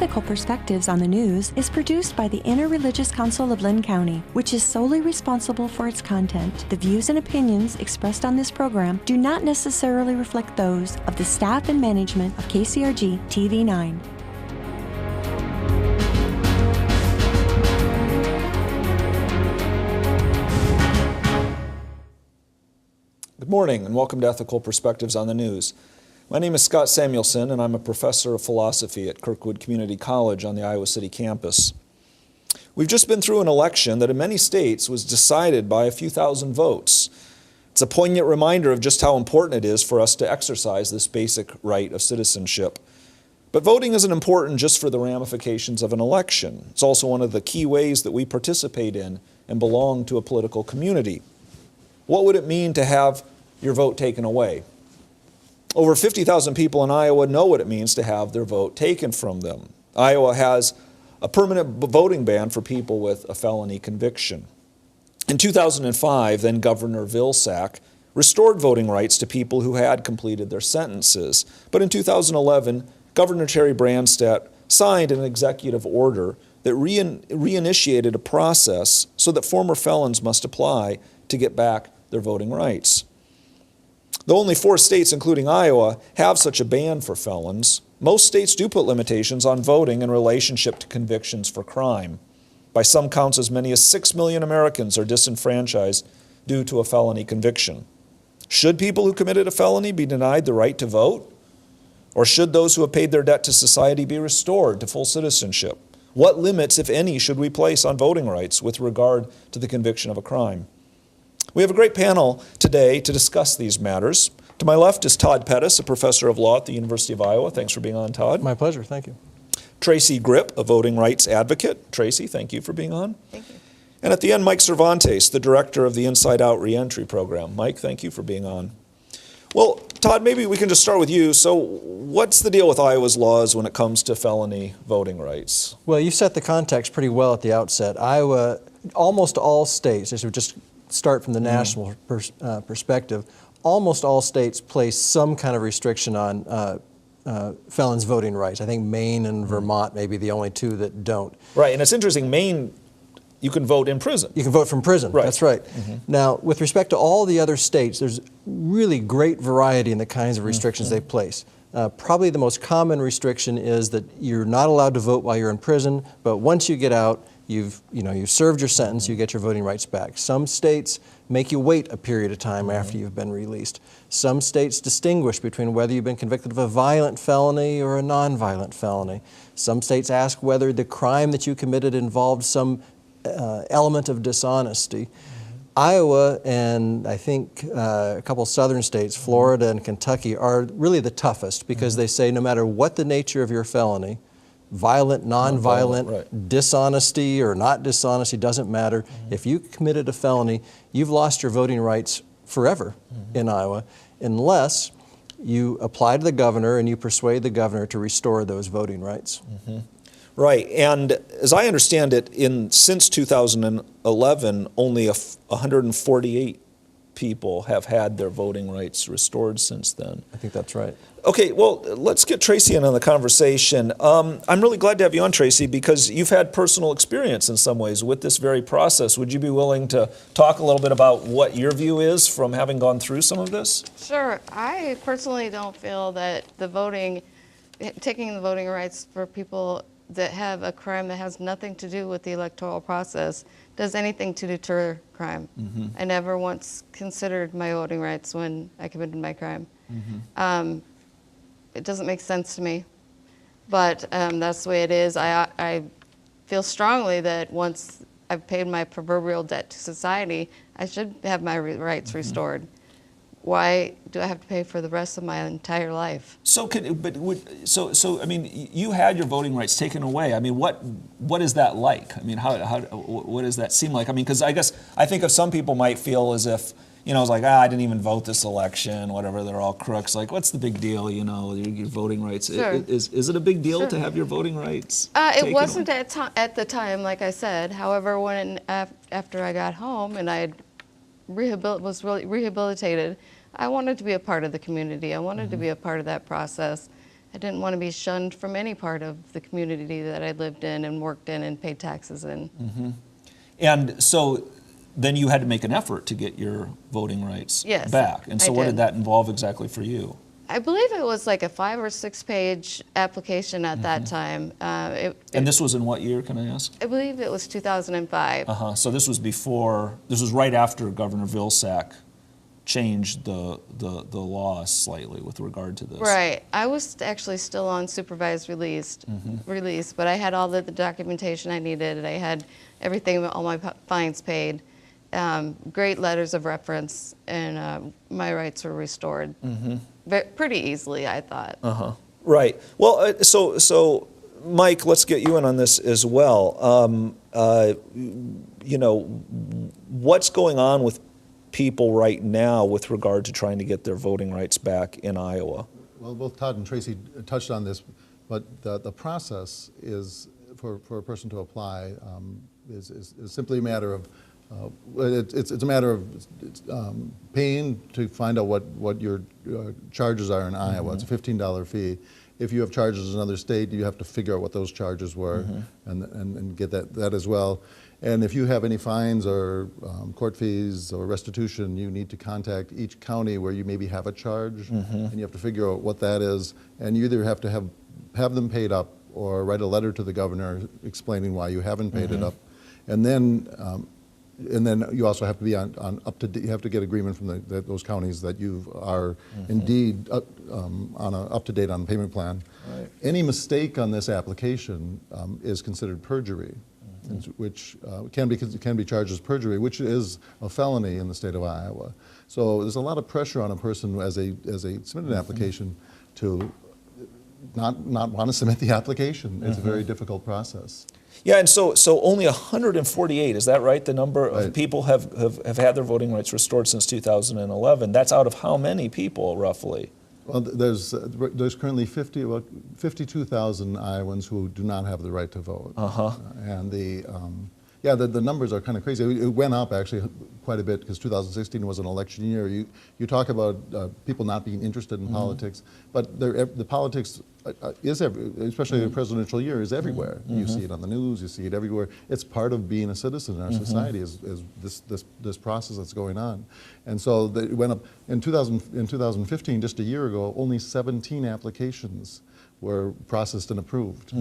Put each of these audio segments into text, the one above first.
Ethical Perspectives on the News is produced by the Interreligious Council of Lynn County, which is solely responsible for its content. The views and opinions expressed on this program do not necessarily reflect those of the staff and management of KCRG TV9. Good morning and welcome to Ethical Perspectives on the News. My name is Scott Samuelson and I'm a professor of philosophy at Kirkwood Community College on the Iowa City campus. We've just been through an election that in many states was decided by a few thousand votes. It's a poignant reminder of just how important it is for us to exercise this basic right of citizenship. But voting isn't important just for the ramifications of an election. It's also one of the key ways that we participate in and belong to a political community. What would it mean to have your vote taken away? Over 50,000 people in Iowa know what it means to have their vote taken from them. Iowa has a permanent voting ban for people with a felony conviction. In 2005, then Governor Vilsack restored voting rights to people who had completed their sentences. But in 2011, Governor Terry Branstad signed an executive order that reinitiated a process so that former felons must apply to get back their voting rights. Though only 4 states, including Iowa, have such a ban for felons, most states do put limitations on voting in relationship to convictions for crime. By some counts, as many as 6 million Americans are disenfranchised due to a felony conviction. Should people who committed a felony be denied the right to vote? Or should those who have paid their debt to society be restored to full citizenship? What limits, if any, should we place on voting rights with regard to the conviction of a crime? We have a great panel today to discuss these matters. To my left is Todd Pettis, a professor of law at the University of Iowa. Thanks for being on, Todd. My pleasure, thank you. Tracy Gryp, a voting rights advocate. Tracy, thank you for being on. Thank you. And at the end, Mike Cervantes, the director of the Inside Out Reentry Program. Mike, thank you for being on. Well, Todd, maybe we can just start with you. So what's the deal with Iowa's laws when it comes to felony voting rights? Well, you set the context pretty well at the outset. Iowa, almost all states, as we just start from the national perspective, almost all states place some kind of restriction on felons' voting rights. I think Maine and Vermont may be the only 2 that don't. Right, and it's interesting, Maine, you can vote in prison. You can vote from prison, right. That's right. Now, with respect to all the other states, there's really great variety in the kinds of restrictions they place. Probably the most common restriction is that you're not allowed to vote while you're in prison, but once you get out, you've served your sentence, you get your voting rights back. Some states make you wait a period of time after you've been released. Some states distinguish between whether you've been convicted of a violent felony or a non-violent felony. Some states ask whether the crime that you committed involved some element of dishonesty. Iowa and I think a couple southern states, Florida and Kentucky, are really the toughest because they say no matter what the nature of your felony, violent, non-violent, right, dishonesty or not dishonesty, doesn't matter. If you committed a felony, you've lost your voting rights forever in Iowa unless you apply to the governor and you persuade the governor to restore those voting rights. Right, and as I understand it, since 2011, only 148 people have had their voting rights restored since then. I think that's right. Okay, well, let's get Tracy in on the conversation. I'm really glad to have you on, Tracy, because you've had personal experience in some ways with this very process. Would you be willing to talk a little bit about what your view is from having gone through some of this? Sure. I personally don't feel that taking the voting rights for people that have a crime that has nothing to do with the electoral process does anything to deter crime. I never once considered my voting rights when I committed my crime. It doesn't make sense to me, but that's the way it is. I feel strongly that once I've paid my proverbial debt to society, I should have my rights restored. Why do I have to pay for the rest of my entire life? So I mean, you had your voting rights taken away. I mean, what is that like? I mean, what does that seem like? I mean, because I think of some people might feel as if, it's like, I didn't even vote this election, whatever, they're all crooks. Like, what's the big deal, your voting rights? Sure. Is it a big deal to have your voting rights It wasn't at the time, like I said. However, after I got home and I was really rehabilitated, I wanted to be a part of the community. I wanted to be a part of that process. I didn't want to be shunned from any part of the community that I lived in and worked in and paid taxes in. And so then you had to make an effort to get your voting rights Yes, back. And so I what did. did that involve exactly for you? I believe it was like a 5 or 6 page application at that time. And this was in what year, can I ask? I believe it was 2005. So this was right after Governor Vilsack changed the law slightly with regard to this. Right. I was actually still on supervised release, but I had all the documentation I needed. I had everything, all my fines paid, great letters of reference, and my rights were restored pretty easily, I thought. Right. Well, so Mike, let's get you in on this as well. You know, what's going on with people right now with regard to trying to get their voting rights back in Iowa? Well, both Todd and Tracy touched on this, but the process is for a person to apply is simply a matter of it's a matter of paying to find out what your charges are in Iowa. It's a $15 fee. If you have charges in another state, you have to figure out what those charges were and get that as well. And if you have any fines or court fees or restitution, you need to contact each county where you maybe have a charge, and you have to figure out what that is. And you either have to have them paid up or write a letter to the governor explaining why you haven't paid it up. And then you also have to be on up to date. You have to get agreement from those counties that you are indeed up to date on the payment plan. Right. Any mistake on this application is considered perjury, which can be charged as perjury, which is a felony in the state of Iowa. So there's a lot of pressure on a person as they submit an application to not want to submit the application. It's a very difficult process. Yeah, and so only 148, is that right? The number of people have had their voting rights restored since 2011. That's out of how many people, roughly? Well, there's currently 52,000 Iowans who do not have the right to vote. And the numbers are kind of crazy. It went up actually quite a bit because 2016 was an election year. You talk about people not being interested in politics, but the politics is especially the presidential year is everywhere. You see it on the news. You see it everywhere. It's part of being a citizen in our society. Is this process that's going on, and so it went up in 2015, just a year ago. Only 17 applications were processed and approved.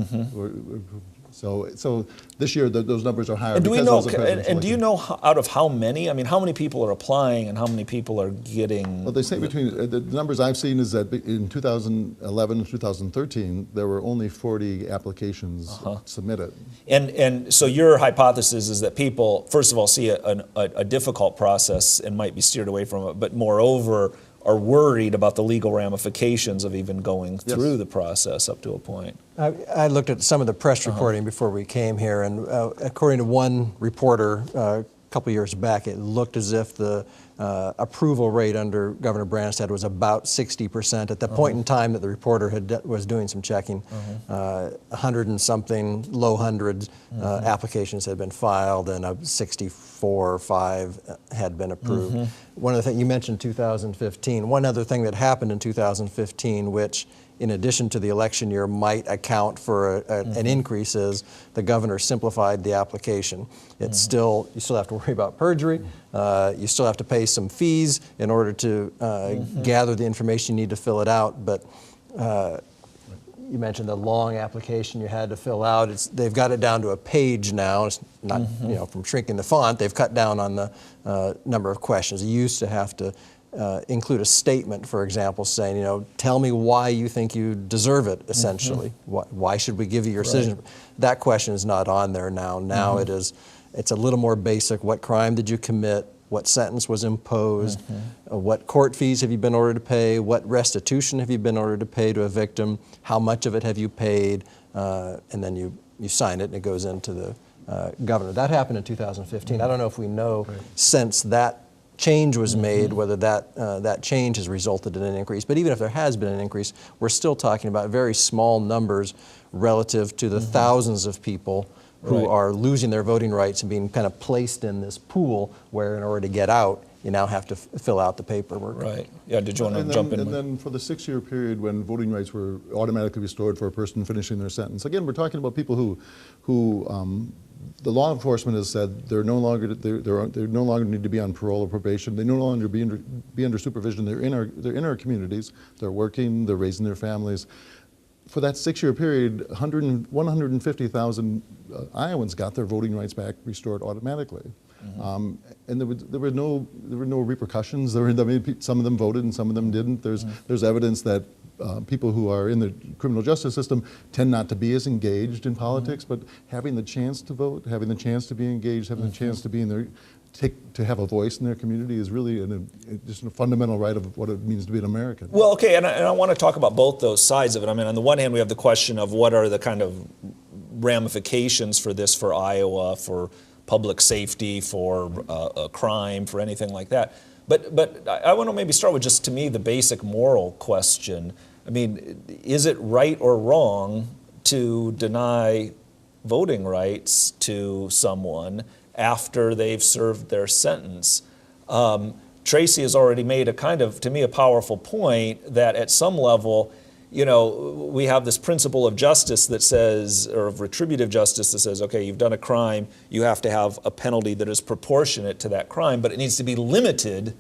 So this year those numbers are higher. And do we because know? And do you know out of how many? I mean, how many people are applying and how many people are getting? Well, they say between the numbers I've seen is that in 2011 and 2013 there were only 40 applications submitted. And so your hypothesis is that people, first of all, see a difficult process and might be steered away from it, but moreover are worried about the legal ramifications of even going through the process up to a point. I looked at some of the press reporting before we came here, and according to one reporter a couple years back, it looked as if the approval rate under Governor Branstad was about 60%. At the point in time that the reporter was doing some checking, 100 and something, low hundreds applications had been filed, and 64 or 5 had been approved. One of the things you mentioned, 2015. One other thing that happened in 2015, which in addition to the election year might account for an increase, is the governor simplified the application. It's still, you still have to worry about perjury, you still have to pay some fees in order to gather the information you need to fill it out, but you mentioned the long application you had to fill out. They've got it down to a page now. It's not, you know, from shrinking the font, they've cut down on the number of questions. You used to have to include a statement, for example, saying, you know, tell me why you think you deserve it, essentially. Why should we give you your citizenship? That question is not on there now. Now it's a little more basic. What crime did you commit? What sentence was imposed? What court fees have you been ordered to pay? What restitution have you been ordered to pay to a victim? How much of it have you paid? And then you sign it and it goes into the governor. That happened in 2015. I don't know if we know since that change was made, whether that change has resulted in an increase. But even if there has been an increase, we're still talking about very small numbers relative to the thousands of people who are losing their voting rights and being kind of placed in this pool where in order to get out, you now have to fill out the paperwork. Right. Yeah, did you want to jump in? And then for the 6-year period when voting rights were automatically restored for a person finishing their sentence, again, we're talking about people who the law enforcement has said they're no longer need to be on parole or probation. They no longer be under supervision. They're in our communities. They're working. They're raising their families. For that 6-year period, 150,000 Iowans got their voting rights back restored automatically. And there were no repercussions. Some of them voted and some of them didn't. There's evidence that people who are in the criminal justice system tend not to be as engaged in politics, but having the chance to vote, having the chance to be engaged, having the chance to be in their to have a voice in their community is really just a fundamental right of what it means to be an American. Well, okay, and I want to talk about both those sides of it. I mean, on the one hand, we have the question of what are the kind of ramifications for this for Iowa, for public safety, for crime, for anything like that. But I want to maybe start with just, to me, the basic moral question. I mean, is it right or wrong to deny voting rights to someone after they've served their sentence? Tracy has already made a kind of, to me, a powerful point that at some level, you know, we have this principle of justice that says, or of retributive justice that says, okay, you've done a crime, you have to have a penalty that is proportionate to that crime, but it needs to be limited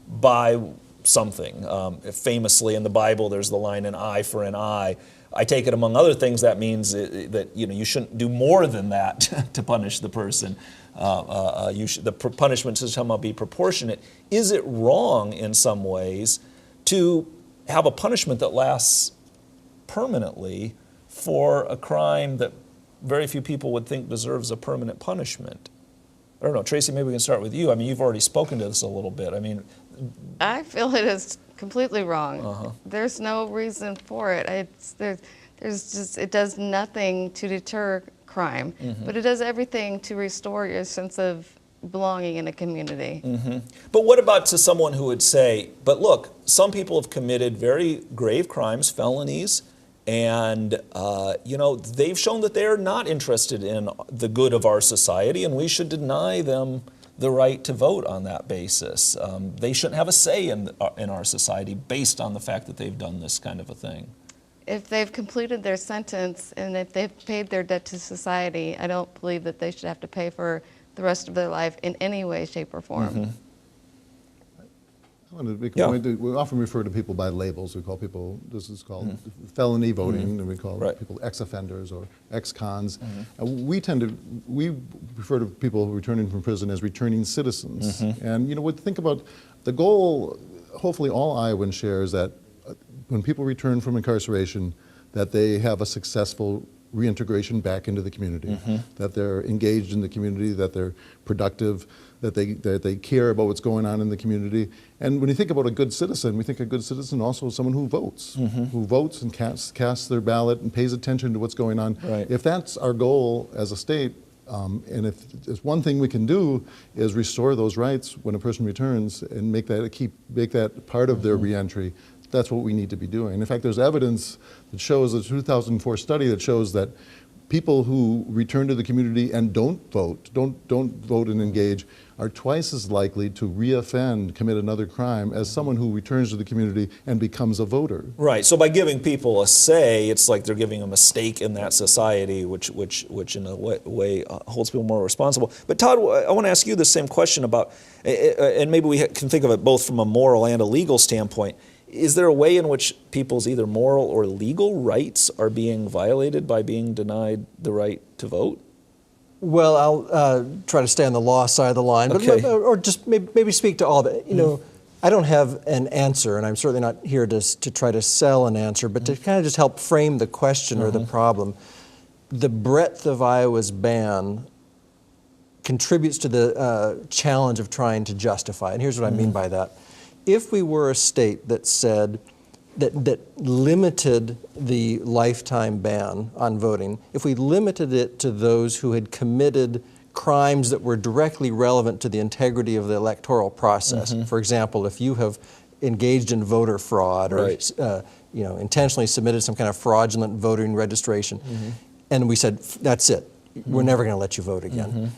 by something. Famously in the Bible, there's the line, an eye for an eye. I take it, among other things, that means that you shouldn't do more than that to punish the person. The punishment should somehow be proportionate. Is it wrong in some ways to have a punishment that lasts permanently for a crime that very few people would think deserves a permanent punishment? I don't know, Tracy, maybe we can start with you. I mean, you've already spoken to this a little bit. I mean, I feel it is completely wrong. There's no reason for it. It does nothing to deter crime, but it does everything to restore your sense of belonging in a community. But what about to someone who would say, but look, some people have committed very grave crimes, felonies, and they've shown that they're not interested in the good of our society, and we should deny them the right to vote on that basis. They shouldn't have a say in our society based on the fact that they've done this kind of a thing. If they've completed their sentence and if they've paid their debt to society, I don't believe that they should have to pay for the rest of their life in any way, shape, or form. I want to make a point that we often refer to people by labels. We call people, this is called felony voting, and we call people ex-offenders or ex-cons. We refer to people returning from prison as returning citizens. And think about the goal, hopefully all Iowans share, is that when people return from incarceration, that they have a successful reintegration back into the community, that they're engaged in the community, that they're productive, that they care about what's going on in the community. And when you think about a good citizen, we think a good citizen also is someone who votes and casts their ballot and pays attention to what's going on. If that's our goal as a state, and if there's one thing we can do is restore those rights when a person returns and make that part of their reentry, that's what we need to be doing. In fact, there's evidence that shows, a 2004 study that shows that people who return to the community and don't vote and engage, are twice as likely to reoffend, commit another crime, as someone who returns to the community and becomes a voter. Right. So by giving people a say, it's like they're giving them a stake in that society, which in a way holds people more responsible. But Todd, I want to ask you the same question about, and maybe we can think of it both from a moral and a legal standpoint. Is there a way in which people's either moral or legal rights are being violated by being denied the right to vote? Well, I'll try to stay on the law side of the line, or just maybe speak to all of it. I don't have an answer, and I'm certainly not here to try to sell an answer, but to kind of just help frame the question or the problem. The breadth of Iowa's ban contributes to the challenge of trying to justify it. And here's what I mean by that. If we were a state that said, that limited the lifetime ban on voting, if we limited it to those who had committed crimes that were directly relevant to the integrity of the electoral process, for example, if you have engaged in voter fraud or intentionally submitted some kind of fraudulent voting registration, and we said, that's it, we're never going to let you vote again.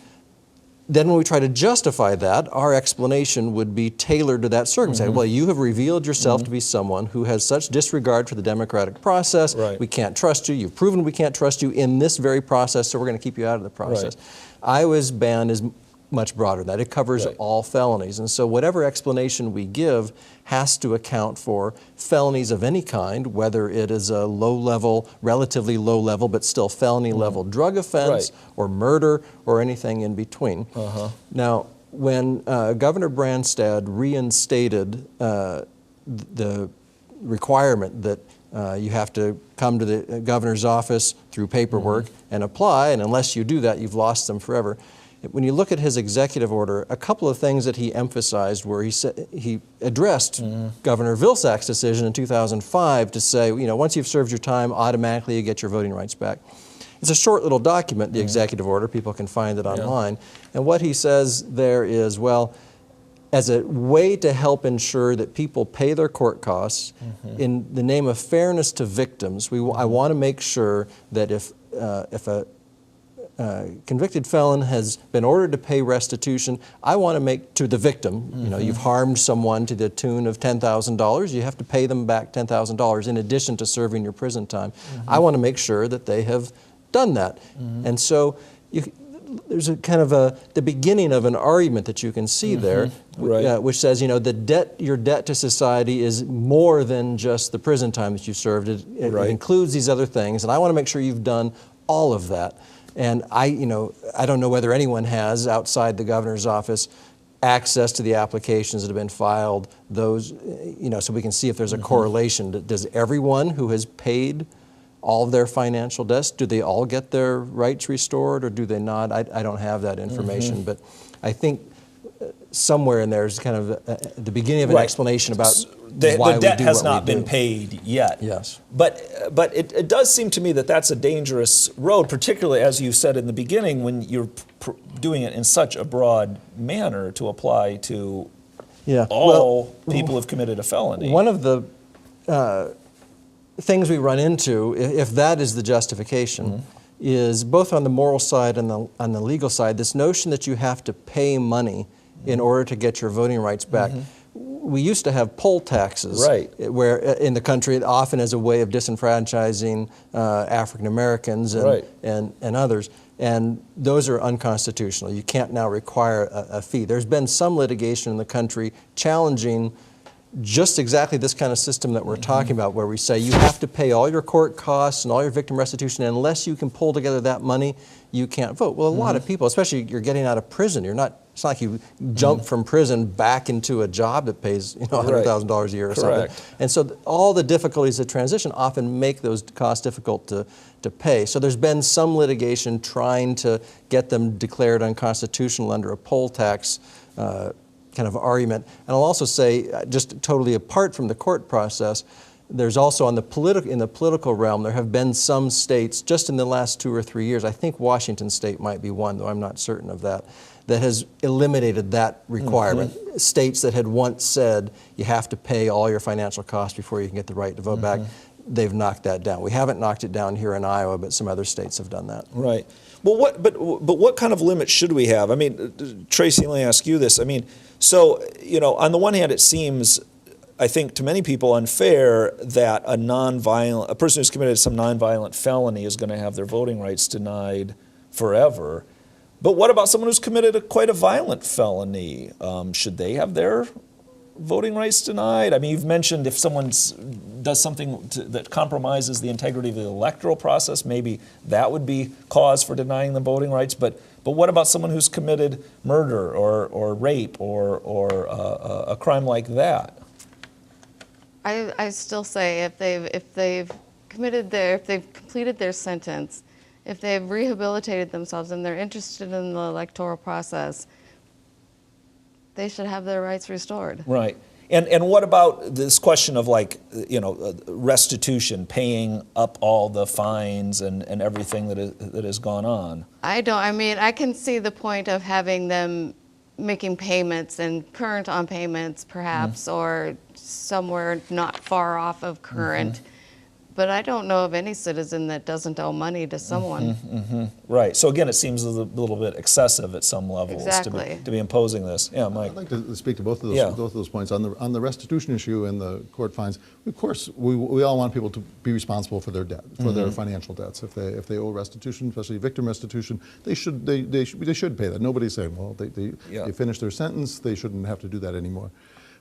then when we try to justify that, our explanation would be tailored to that circumstance. Well, you have revealed yourself to be someone who has such disregard for the democratic process. Right. We can't trust you. You've proven we can't trust you in this very process, so we're going to keep you out of the process. Right. Iowa's ban is much broader than that. It covers Right. all felonies. And so whatever explanation we give has to account for felonies of any kind, whether it is a low-level, relatively low-level, but still felony-level drug offense, Right. or murder, or anything in between. Now, when Governor Branstad reinstated the requirement that you have to come to the governor's office through paperwork and apply, and unless you do that, you've lost them forever. When you look at his executive order, a couple of things that he emphasized were he addressed Governor Vilsack's decision in 2005 to say, once you've served your time, automatically you get your voting rights back. It's a short little document, the executive order. People can find it online. And what he says there is, well, as a way to help ensure that people pay their court costs in the name of fairness to victims, I want to make sure that if a convicted felon has been ordered to pay restitution, I want to make to the victim, you've harmed someone to the tune of $10,000, you have to pay them back $10,000 in addition to serving your prison time. I want to make sure that they have done that. And so there's a kind of the beginning of an argument that you can see there, Right. which says, your debt to society is more than just the prison time that you served. It Right. includes these other things, and I want to make sure you've done all of that. And I don't know whether anyone has outside the governor's office access to the applications that have been filed. Those, so we can see if there's a correlation. Does everyone who has paid all of their financial debts, do they all get their rights restored, or do they not? I don't have that information, but I think somewhere in there is kind of the beginning of an explanation about why the debt we do has what not we been do. paid yet. Yes. But it does seem to me that that's a dangerous road, particularly as you said in the beginning, when you're doing it in such a broad manner to apply to all people who've committed a felony. One of the things we run into, if that is the justification, is both on the moral side and on the legal side, this notion that you have to pay money in order to get your voting rights back. We used to have poll taxes, where in the country, often as a way of disenfranchising African Americans and others, and those are unconstitutional. You can't now require a fee. There's been some litigation in the country challenging just exactly this kind of system that we're talking about, where we say you have to pay all your court costs and all your victim restitution, and unless you can pull together that money, you can't vote. Well, a lot of people, especially you're getting out of prison, it's not like you jump from prison back into a job that pays $100,000 a year or something. And so all the difficulties of transition often make those costs difficult to pay. So there's been some litigation trying to get them declared unconstitutional under a poll tax kind of argument. And I'll also say, just totally apart from the court process, there's also in the political realm, there have been some states just in the last 2 or 3 years, I think Washington State might be one, though I'm not certain of that has eliminated that requirement. States that had once said you have to pay all your financial costs before you can get the right to vote back, they've knocked that down. We haven't knocked it down here in Iowa, but some other states have done that. Right. Well, but what kind of limits should we have? I mean, Tracy, let me ask you this. I mean, so, on the one hand, it seems, I think, to many people unfair that a person who's committed some nonviolent felony is going to have their voting rights denied forever. But what about someone who's committed quite a violent felony? Should they have their voting rights denied? I mean, you've mentioned if someone does something that compromises the integrity of the electoral process, maybe that would be cause for denying them voting rights. But what about someone who's committed murder or rape or a crime like that? I still say if they've completed their sentence, if they've rehabilitated themselves and they're interested in the electoral process, they should have their rights restored. Right. And what about this question of restitution, paying up all the fines and everything that has gone on? I can see the point of having them making payments and current on payments perhaps, or somewhere not far off of current. But I don't know of any citizen that doesn't owe money to someone. Right. So again, it seems a little bit excessive at some levels Exactly. to be imposing this. Yeah, Mike. I'd like to speak to both of those, Yeah. both of those points. On the restitution issue and the court fines, of course, we all want people to be responsible for their debt, for their financial debts. If they owe restitution, especially victim restitution, they should pay that. Nobody's saying, well, they finished their sentence, they shouldn't have to do that anymore.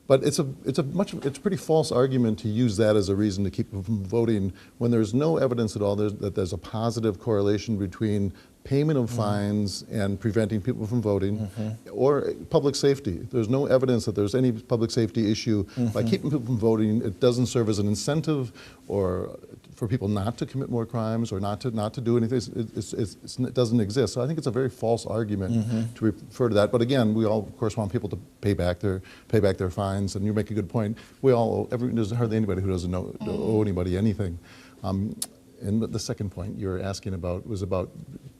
But it's a pretty false argument to use that as a reason to keep them from voting when there's no evidence at all that there's a positive correlation between payment of fines and preventing people from voting or public safety. There's no evidence that there's any public safety issue by keeping people from voting. It doesn't serve as an incentive or for people not to commit more crimes or not to do anything. It doesn't exist. So I think it's a very false argument to refer to that. But again, we all of course want people to pay back their fines. And you make a good point. There's hardly anybody who doesn't owe anybody anything. And the second point you were asking about was about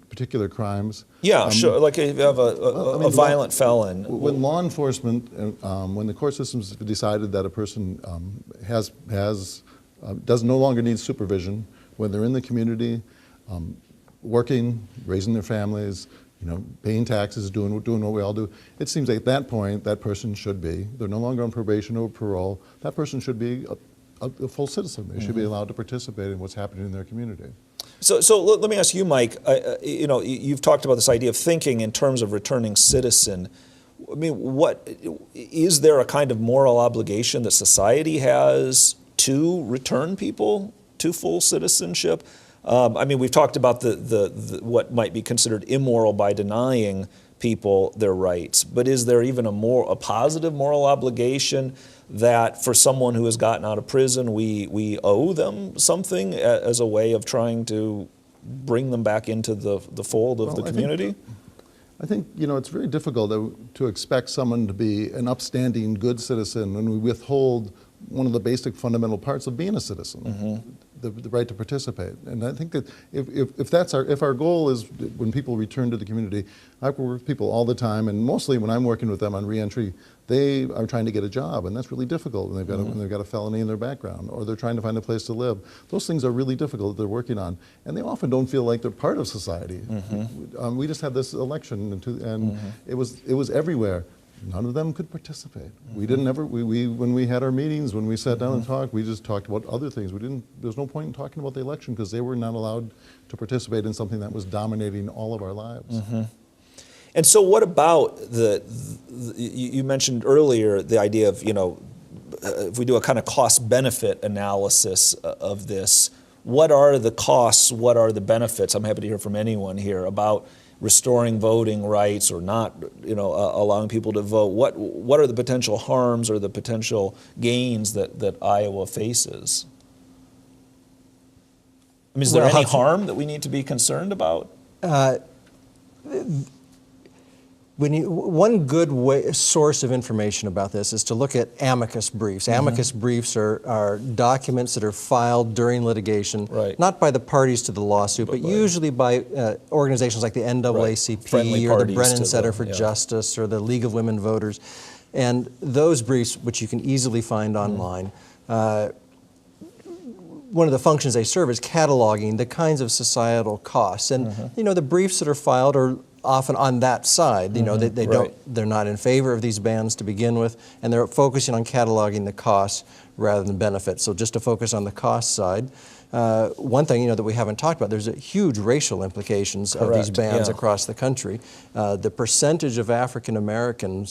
particular crimes. Yeah, sure. Like if you have a violent felon. When law enforcement, when the court systems have decided that a person does no longer need supervision, when they're in the community, working, raising their families, paying taxes, doing what we all do, it seems like at that point that person should be. They're no longer on probation or parole. That person should be a full citizen. They should be allowed to participate in what's happening in their community. So let me ask you, Mike. You've talked about this idea of thinking in terms of returning citizen. I mean, is there a kind of moral obligation that society has to return people to full citizenship? We've talked about the what might be considered immoral by denying people their rights, but is there even a positive moral obligation that for someone who has gotten out of prison, we owe them something as a way of trying to bring them back into the fold of the community? I think it's very difficult to expect someone to be an upstanding, good citizen when we withhold one of the basic fundamental parts of being a citizen, the right to participate. And I think that if our goal is when people return to the community, I work with people all the time, and mostly when I'm working with them on reentry, they are trying to get a job, and that's really difficult. And they've got a felony in their background, or they're trying to find a place to live. Those things are really difficult that they're working on, and they often don't feel like they're part of society. We just had this election, and it was everywhere. None of them could participate. We didn't ever. When we had our meetings, when we sat down and talked, we just talked about other things. There's no point in talking about the election because they were not allowed to participate in something that was dominating all of our lives. And so, what about you mentioned earlier the idea of if we do a kind of cost-benefit analysis of this, what are the costs? What are the benefits? I'm happy to hear from anyone here about restoring voting rights or not, allowing people to vote. What are the potential harms or the potential gains that Iowa faces? I mean, is there any harm that we need to be concerned about? One good source of information about this is to look at amicus briefs. Amicus briefs are documents that are filed during litigation, not by the parties to the lawsuit, but usually by organizations like the NAACP or the Brennan Center for Justice or the League of Women Voters. And those briefs, which you can easily find online, one of the functions they serve is cataloging the kinds of societal costs. And the briefs that are filed are often on that side. They're not in favor of these bans to begin with, and they're focusing on cataloging the costs rather than benefits. So just to focus on the cost side, one thing that we haven't talked about, there's huge racial implications of these bans across the country. The percentage of African American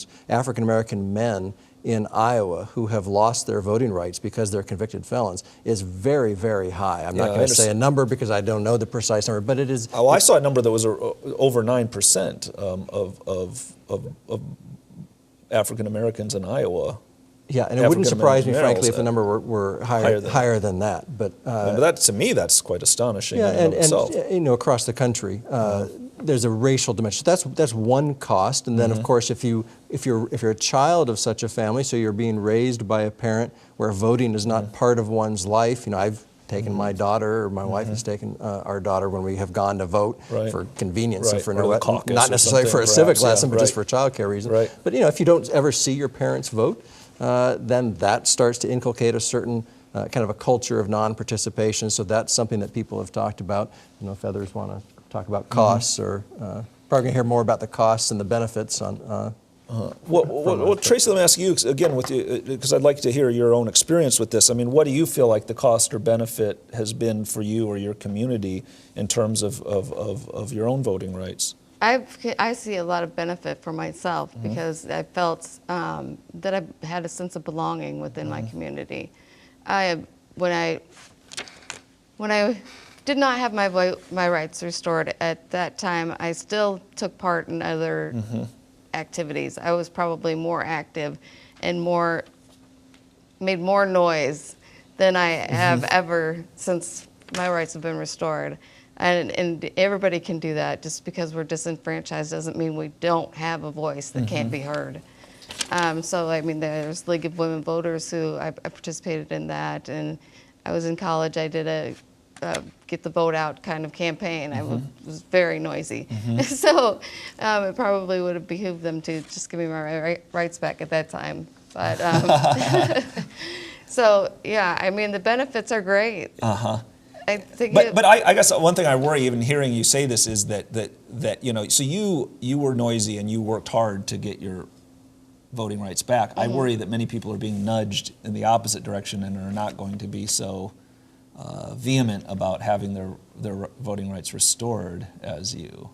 men in Iowa who have lost their voting rights because they're convicted felons is very, very high. I'm not going to say a number because I don't know the precise number, but it is. Oh, I saw a number that was over 9% of African Americans in Iowa. Yeah, and it wouldn't surprise me, frankly, if the number were higher than that. But that, to me, that's quite astonishing. And across the country, there's a racial dimension. That's one cost, and then of course, if you're a child of such a family, so you're being raised by a parent where voting is not part of one's life. I've taken my daughter, or my wife has taken our daughter when we have gone to vote for convenience and for not necessarily for a civic lesson, but just for childcare reasons. But if you don't ever see your parents vote, then that starts to inculcate a certain kind of a culture of non-participation. So that's something that people have talked about. I don't know if others want to talk about costs or probably going to hear more about the costs and the benefits on. Well, Tracy, let me ask you again, because I'd like to hear your own experience with this. I mean, what do you feel like the cost or benefit has been for you or your community in terms of your own voting rights? I see a lot of benefit for myself because I felt that I had a sense of belonging within my community. When I did not have my rights restored at that time, I still took part in other activities. I was probably more active and made more noise than I have ever since my rights have been restored. And everybody can do that. Just because we're disenfranchised doesn't mean we don't have a voice that can't be heard. So, I mean, there's League of Women Voters who I participated in that. And I was in college. I did a get the vote out kind of campaign. I was very noisy. So it probably would have behooved them to just give me my rights back at that time. But so, yeah, I mean, the benefits are great. I think but I guess one thing I worry, even hearing you say this, is that you know, so you were noisy and you worked hard to get your voting rights back. I worry that many people are being nudged in the opposite direction and are not going to be so vehement about having their voting rights restored as you.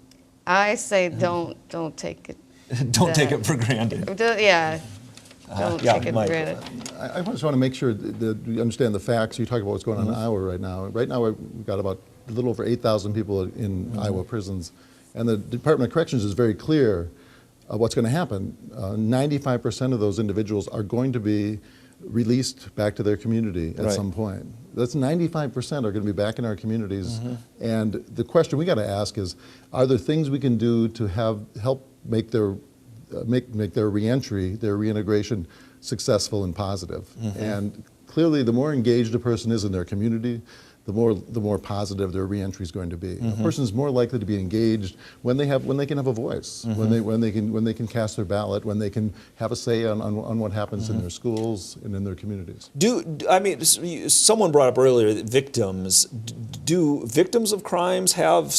I say don't take it. Don't take it for granted. Yeah. Don't take it for granted. I just want to make sure that you understand the facts. You talk about what's going on in Iowa right now. Right now, we've got about a little over 8,000 people in Iowa prisons. And the Department of Corrections is very clear what's going to happen. 95% of those individuals are going to be released back to their community at some point. That's 95% are going to be back in our communities. And the question we got to ask is, are there things we can do to help make their reentry, their reintegration successful and positive? And clearly, the more engaged a person is in their community, the more positive their reentry is going to be. A person is more likely to be engaged when they can have a voice, when they can cast their ballot, when they can have a say on what happens in their schools and in their communities. I mean, someone brought up earlier that victims. Do victims of crimes have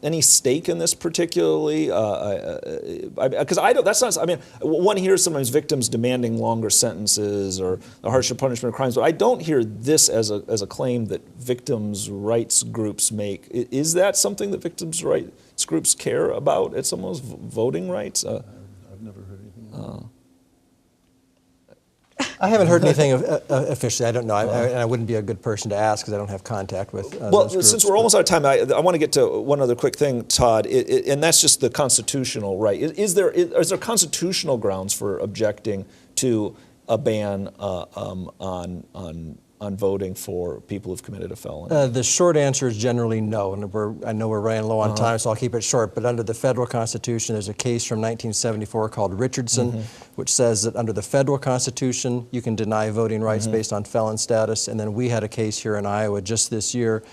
any stake in this particularly? Because I don't. That's not. I mean, one hears sometimes victims demanding longer sentences or the harsher punishment of crimes, but I don't hear this as a claim that victims' rights groups make. Is that something that victims' rights groups care about? It's almost voting rights. I've never heard anything. I haven't heard anything officially. I don't know. I wouldn't be a good person to ask because I don't have contact with those groups. Since we're almost out of time, I want to get to one other quick thing, Todd, and that's just the constitutional right. Is there constitutional grounds for objecting to a ban on voting for people who've committed a felony? The short answer is generally no, and I know we're running low on time, so I'll keep it short. But under the federal Constitution, there's a case from 1974 called Richardson, which says that under the federal Constitution, you can deny voting rights based on felon status. And then we had a case here in Iowa just this year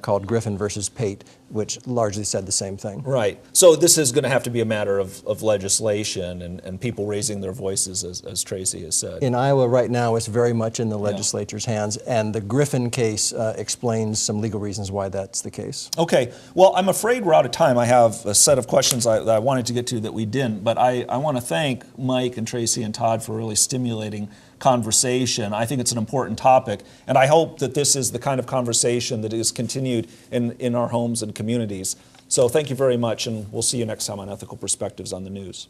called Griffin versus Pate, which largely said the same thing. Right. So this is going to have to be a matter of legislation and people raising their voices, as Tracy has said. In Iowa right now, it's very much in the legislature's hands, and the Griffin case explains some legal reasons why that's the case. Okay. Well, I'm afraid we're out of time. I have a set of questions that I wanted to get to that we didn't, but I want to thank Mike and Tracy and Todd for really stimulating conversation. I think it's an important topic, and I hope that this is the kind of conversation that is continued in our homes and communities. So thank you very much, and we'll see you next time on Ethical Perspectives on the News.